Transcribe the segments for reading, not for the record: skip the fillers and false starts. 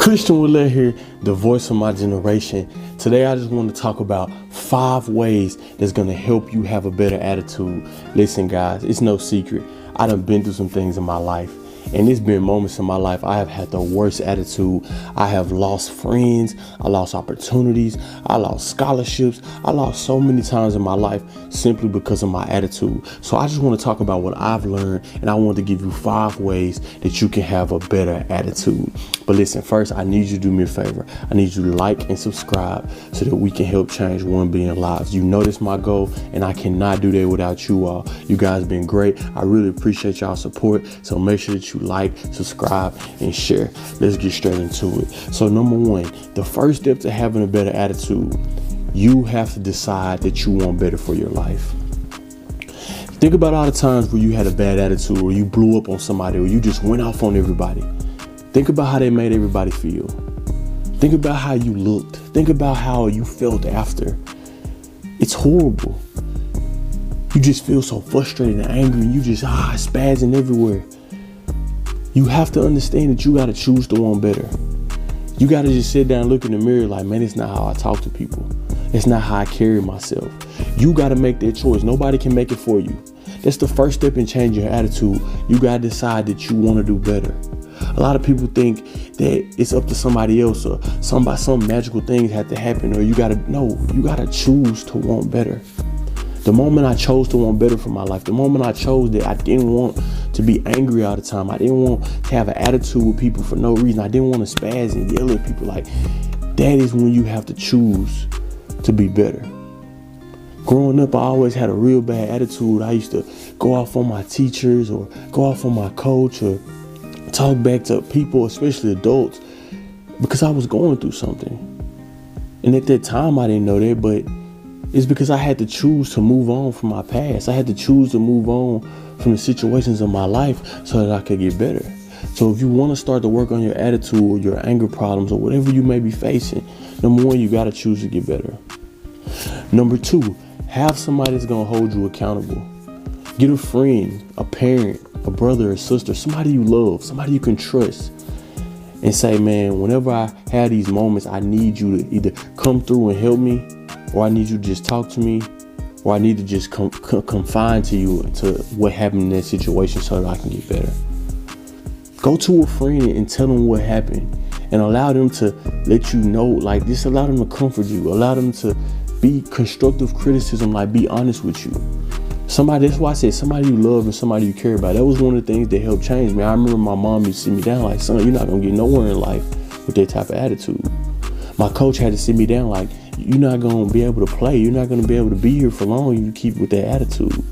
Christion Willett here, the voice of my generation. Today I just want to talk about 5 ways that's going to help you have a better attitude. Listen guys, it's no secret. I done been through some things in my life. And there's been moments in my life I have had the worst attitude. I have lost friends, I lost opportunities, I lost scholarships, I lost so many times in my life simply because of my attitude. So I just want to talk about what I've learned, and I want to give you 5 ways that you can have a better attitude. But listen, first I need you to do me a favor. I need you to like and subscribe so that we can help change 1 billion lives. You know that's my goal, and I cannot do that without you all. You guys been great. I really appreciate y'all support. So make sure that you like, subscribe, and share. Let's get straight into it. So number 1, the first step to having a better attitude, you have to decide that you want better for your life. Think about all the times where you had a bad attitude, or you blew up on somebody, or you just went off on everybody. Think about how they made everybody feel. Think about how you looked. Think about how you felt after. It's horrible. You just feel so frustrated and angry, and you just spazzing everywhere. You have to understand that you got to choose to want better. You got to just sit down and look in the mirror like, man, it's not how I talk to people. It's not how I carry myself. You got to make that choice. Nobody can make it for you. That's the first step in changing your attitude. You got to decide that you want to do better. A lot of people think that it's up to somebody else, or some magical things have to happen, or you got to choose to want better. The moment I chose to want better for my life, the moment I chose that I didn't want to be angry all the time, I didn't want to have an attitude with people for no reason, I didn't want to spaz and yell at people, like, that is when you have to choose to be better. Growing up, I always had a real bad attitude. I used to go off on my teachers, or go off on my coach, or talk back to people, especially adults, because I was going through something. And at that time, I didn't know that, but it's because I had to choose to move on from my past. I had to choose to move on from the situations of my life so that I could get better. So if you want to start to work on your attitude, or your anger problems, or whatever you may be facing, number 1, you got to choose to get better. Number 2, have somebody that's going to hold you accountable. Get a friend, a parent, a brother or sister, somebody you love, somebody you can trust, and say, man, whenever I have these moments, I need you to either come through and help me, or I need you to just talk to me, or I need to just confide to you to what happened in that situation so that I can get better. Go to a friend and tell them what happened, and allow them to let you know, like, just allow them to comfort you, allow them to be constructive criticism, like, be honest with you. That's why I said somebody you love and somebody you care about. That was one of the things that helped change me. I remember my mom used to sit me down like, son, you're not going to get nowhere in life with that type of attitude. My coach had to sit me down like, you're not going to be able to play. You're not going to be able to be here for long if you keep with that attitude.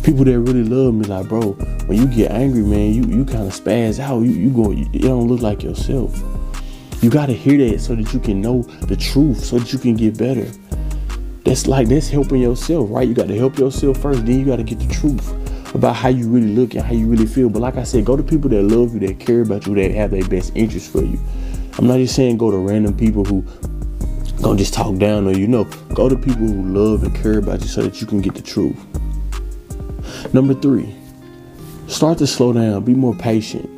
People that really love me, like, bro, when you get angry, man, you kind of spaz out. You don't look like yourself. You got to hear that so that you can know the truth, so that you can get better. That's helping yourself, right? You got to help yourself first, then you got to get the truth about how you really look and how you really feel. But like I said, go to people that love you, that care about you, that have their best interest for you. I'm not just saying go to random people who gonna just talk down on you. No, go to people who love and care about you so that you can get the truth. Number 3, start to slow down, be more patient.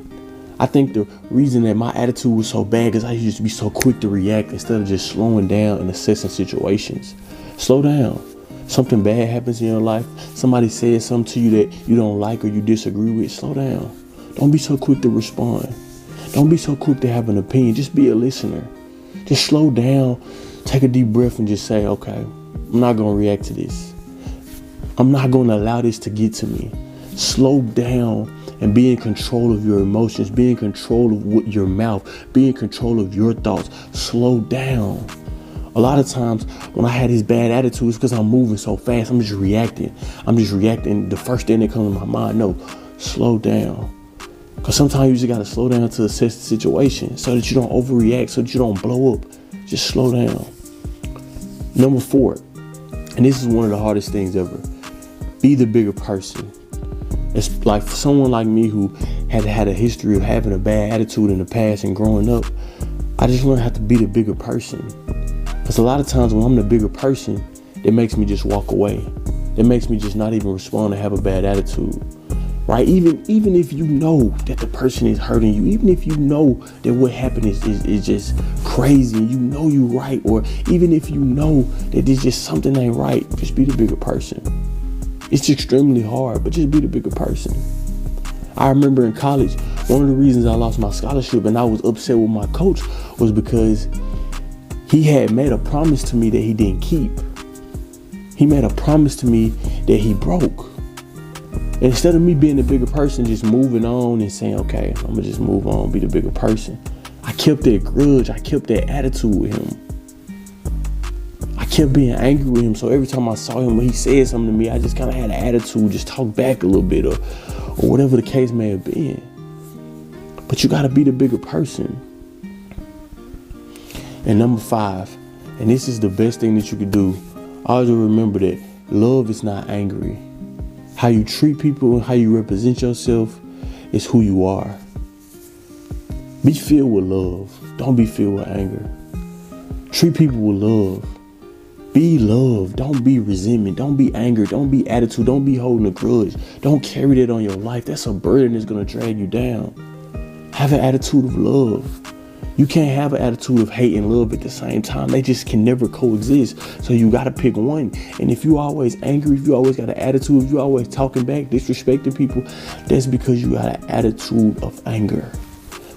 I think the reason that my attitude was so bad is I used to be so quick to react instead of just slowing down and assessing situations. Slow down. Something bad happens in your life. Somebody says something to you that you don't like or you disagree with. Slow down. Don't be so quick to respond. Don't be so quick to have an opinion. Just be a listener. Just slow down. Take a deep breath and just say, okay, I'm not going to react to this. I'm not going to allow this to get to me. Slow down and be in control of your emotions. Be in control of your mouth. Be in control of your thoughts. Slow down. A lot of times when I had this bad attitude, it's because I'm moving so fast. I'm just reacting. The first thing that comes to my mind. No, slow down. Because sometimes you just got to slow down to assess the situation so that you don't overreact, so that you don't blow up. Just slow down. Number 4, and this is one of the hardest things ever, be the bigger person. It's like for someone like me who had a history of having a bad attitude in the past and growing up, I just learned how to be the bigger person. Because a lot of times when I'm the bigger person, it makes me just walk away. It makes me just not even respond and have a bad attitude. right? Even if you know that the person is hurting you, even if you know that what happened is just crazy and you know you're right, or even if you know that there's just something ain't right, just be the bigger person. It's extremely hard, but just be the bigger person. I remember in college, one of the reasons I lost my scholarship and I was upset with my coach was because he had made a promise to me that he didn't keep. He made a promise to me that he broke. And instead of me being the bigger person, just moving on and saying, okay, I'm gonna just move on, be the bigger person, I kept that grudge, I kept that attitude with him. I kept being angry with him. So every time I saw him, when he said something to me, I just kind of had an attitude, just talk back a little bit, or whatever the case may have been. But you gotta be the bigger person. And number 5, and this is the best thing that you could do, always remember that love is not angry. How you treat people and how you represent yourself is who you are. Be filled with love. Don't be filled with anger. Treat people with love. Be love. Don't be resentment. Don't be anger. Don't be attitude. Don't be holding a grudge. Don't carry that on your life. That's a burden that's going to drag you down. Have an attitude of love. You can't have an attitude of hate and love at the same time. They just can never coexist. So you got to pick one. And if you always angry, if you always got an attitude, if you always talking back, disrespecting people, that's because you got an attitude of anger.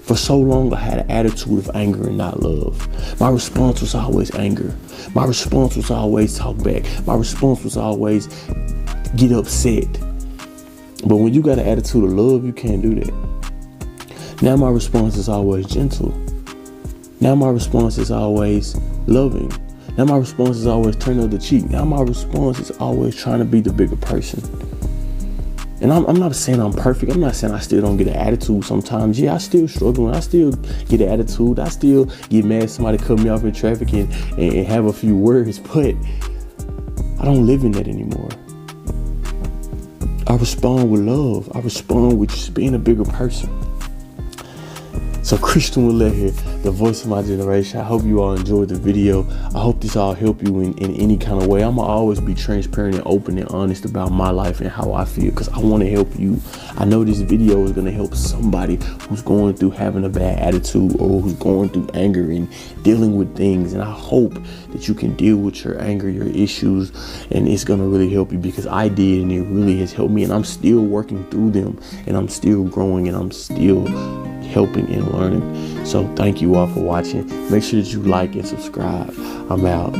For so long, I had an attitude of anger and not love. My response was always anger. My response was always talk back. My response was always get upset. But when you got an attitude of love, you can't do that. Now my response is always gentle. Now my response is always loving. Now my response is always turn the other cheek. Now my response is always trying to be the bigger person. And I'm not saying I'm perfect. I'm not saying I still don't get an attitude sometimes. Yeah, I still struggle. I still get an attitude. I still get mad if somebody cut me off in traffic and have a few words. But I don't live in that anymore. I respond with love. I respond with just being a bigger person. So Christion Willett here, the voice of my generation. I hope you all enjoyed the video. I hope this all helped you in any kind of way. I'm going to always be transparent and open and honest about my life and how I feel, because I want to help you. I know this video is going to help somebody who's going through having a bad attitude or who's going through anger and dealing with things. And I hope that you can deal with your anger, your issues, and it's going to really help you, because I did, and it really has helped me. And I'm still working through them, and I'm still growing, and I'm still helping and learning. So thank you all for watching. Make sure that you like and subscribe. I'm out.